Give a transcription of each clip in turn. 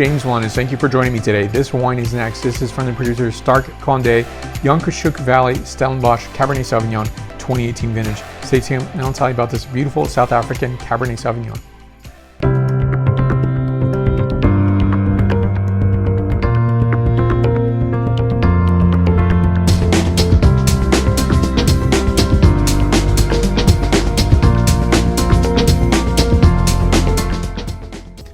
James London, thank you for joining me today. This wine is next. This is from the producer Stark-Condé Jonkershoek Valley Stellenbosch Cabernet Sauvignon 2018 vintage. Stay tuned and I'll tell you about this beautiful South African Cabernet Sauvignon.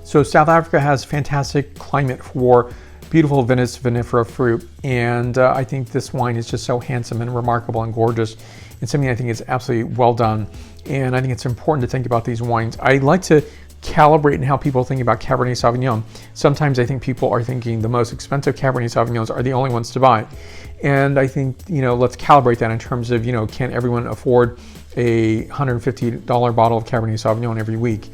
So South Africa has fantastic climate for beautiful vinifera fruit, and I think this wine is just so handsome and remarkable and gorgeous, and something I think is absolutely well done. And I think it's important to think about these wines. I like to calibrate in how people think about Cabernet Sauvignon. Sometimes I think people are thinking the most expensive Cabernet Sauvignons are the only ones to buy, and I think let's calibrate that in terms of can everyone afford a $150 bottle of Cabernet Sauvignon every week?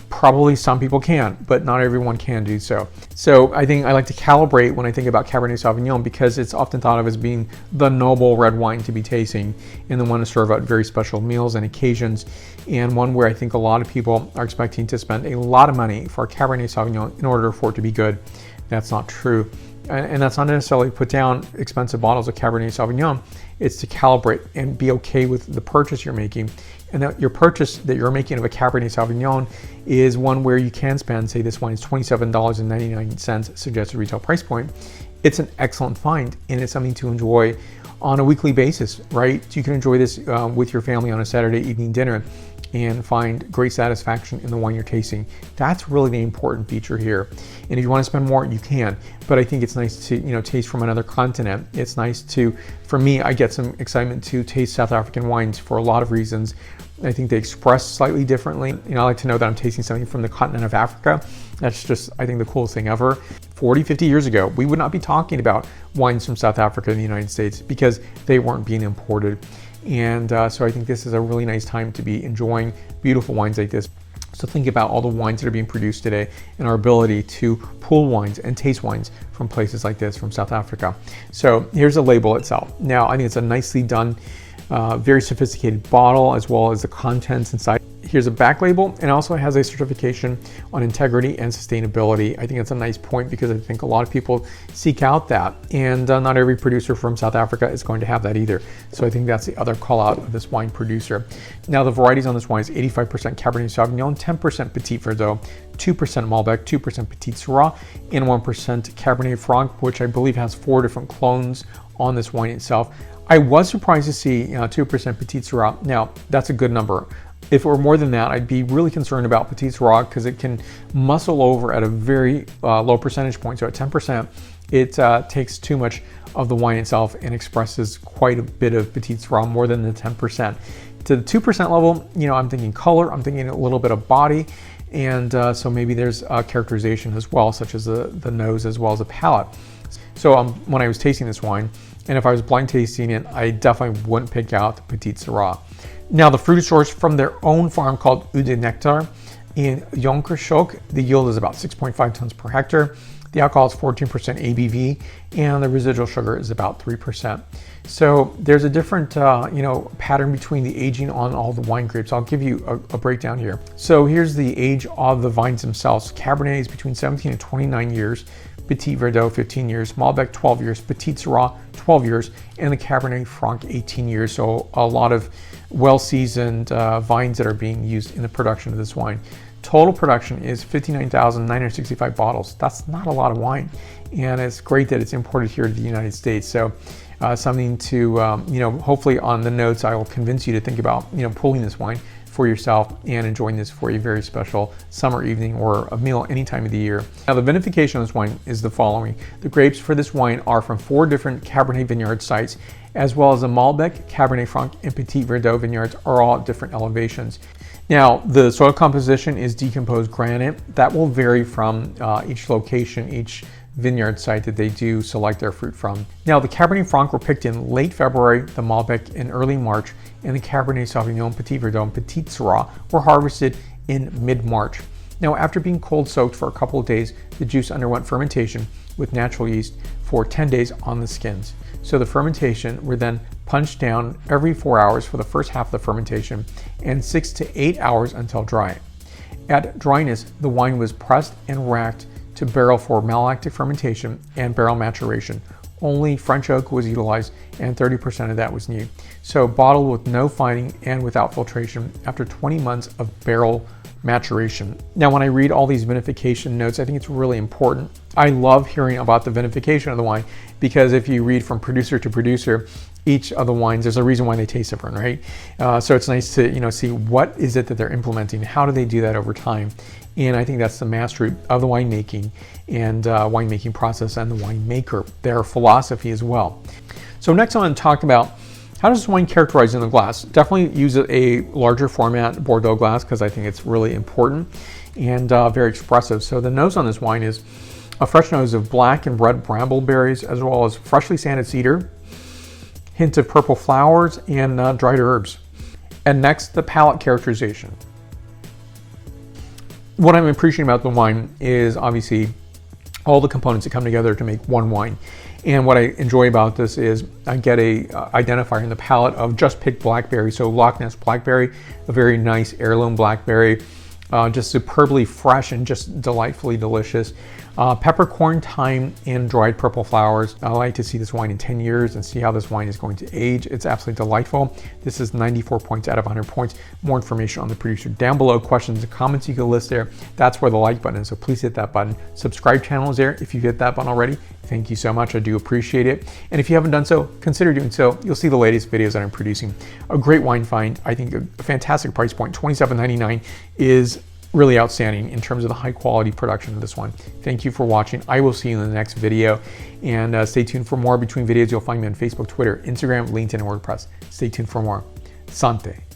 Probably some people can, but not everyone can do so. So I think I like to calibrate when I think about Cabernet Sauvignon because it's often thought of as being the noble red wine to be tasting and the one to serve at very special meals and occasions, and one where I think a lot of people are expecting to spend a lot of money for Cabernet Sauvignon in order for it to be good. That's not true. And that's not necessarily put down expensive bottles of Cabernet Sauvignon. It's to calibrate and be okay with the purchase you're making. And that your purchase that you're making of a Cabernet Sauvignon is one where you can spend, say this wine is $27.99 suggested retail price point. It's an excellent find and it's something to enjoy on a weekly basis, right? You can enjoy this with your family on a Saturday evening dinner and find great satisfaction in the wine you're tasting. That's really the important feature here. And if you want to spend more, you can. But I think it's nice to taste from another continent. It's nice to, for me, I get some excitement to taste South African wines for a lot of reasons. I think they express slightly differently. I like to know that I'm tasting something from the continent of Africa. That's just, I think, the coolest thing ever. 40, 50 years ago, we would not be talking about wines from South Africa in the United States because they weren't being imported. And so I think this is a really nice time to be enjoying beautiful wines like this. So think about all the wines that are being produced today and our ability to pull wines and taste wines from places like this from South Africa. So here's the label itself. Now, I think it's a nicely done, very sophisticated bottle as well as the contents inside. Here's a back label, and also has a certification on integrity and sustainability. I think it's a nice point because I think a lot of people seek out that, and not every producer from South Africa is going to have that either. So I think that's the other call out of this wine producer. Now the varieties on this wine is 85% Cabernet Sauvignon, 10% Petit Verdot, 2% Malbec, 2% Petit Syrah, and 1% Cabernet Franc, which I believe has 4 different clones on this wine itself. I was surprised to see 2% Petit Syrah. Now that's a good number. If it were more than that, I'd be really concerned about Petit Syrah because it can muscle over at a very low percentage point. So at 10%, it takes too much of the wine itself and expresses quite a bit of Petit Syrah, more than the 10%. To the 2% level, I'm thinking color, I'm thinking a little bit of body, and so maybe there's characterization as well, such as the nose as well as the palate. So when I was tasting this wine, and if I was blind tasting it, I definitely wouldn't pick out the Petit Syrah. Now the fruit is sourced from their own farm called Eau de Nectar in Jonkershoek. The yield is about 6.5 tons per hectare. The alcohol is 14% ABV, and the residual sugar is about 3%. So there's a different pattern between the aging on all the wine grapes. I'll give you a breakdown here. So here's the age of the vines themselves. Cabernet is between 17 and 29 years. Petit Verdot 15 years, Malbec 12 years, Petit Syrah 12 years, and the Cabernet Franc 18 years. So a lot of well-seasoned vines that are being used in the production of this wine. Total production is 59,965 bottles. That's not a lot of wine, and it's great that it's imported here to the United States. So something to hopefully on the notes I will convince you to think about pulling this wine for yourself and enjoying this for a very special summer evening or a meal any time of the year. Now the vinification of this wine is the following. The grapes for this wine are from 4 different Cabernet vineyard sites, as well as the Malbec, Cabernet Franc, and Petit Verdot vineyards are all at different elevations. Now the soil composition is decomposed granite. That will vary from each location, each vineyard site that they do select their fruit from. Now the Cabernet Franc were picked in late February, the Malbec in early March, and the Cabernet Sauvignon, Petit Verdot, and Petit Syrah were harvested in mid-March. Now after being cold soaked for a couple of days, the juice underwent fermentation with natural yeast for 10 days on the skins. So the fermentation were then punched down every 4 hours for the first half of the fermentation and 6 to 8 hours until dry. At dryness, the wine was pressed and racked to barrel for malolactic fermentation and barrel maturation. Only French oak was utilized and 30% of that was new. So bottled with no fining and without filtration after 20 months of barrel maturation. Now, when I read all these vinification notes, I think it's really important. I love hearing about the vinification of the wine because if you read from producer to producer, each of the wines, there's a reason why they taste different, right? So it's nice to see what is it that they're implementing, how do they do that over time, and I think that's the mastery of the winemaking and winemaking process and the winemaker, their philosophy as well. So next I want to talk about how does this wine characterize in the glass. Definitely use a larger format Bordeaux glass because I think it's really important and very expressive. So the nose on this wine is a fresh nose of black and red brambleberries as well as freshly sanded cedar, hint of purple flowers and dried herbs. And next, the palate characterization. What I'm appreciating about the wine is obviously all the components that come together to make one wine. And what I enjoy about this is I get a identifier in the palate of just picked blackberry. So Loch Ness blackberry, a very nice heirloom blackberry, just superbly fresh and just delightfully delicious. Peppercorn, thyme, and dried purple flowers. I like to see this wine in 10 years and see how this wine is going to age. It's absolutely delightful. This is 94 points out of 100 points. More information on the producer down below. Questions and comments you can list there. That's where the like button is, so please hit that button. Subscribe channel is there if you've hit that button already. Thank you so much. I do appreciate it. And if you haven't done so, consider doing so. You'll see the latest videos that I'm producing. A great wine find. I think a fantastic price point. $27.99 is really outstanding in terms of the high quality production of this one. Thank you for watching. I will see you in the next video, and stay tuned for more. Between videos, you'll find me on Facebook, Twitter, Instagram, LinkedIn, and WordPress. Stay tuned for more. Santé.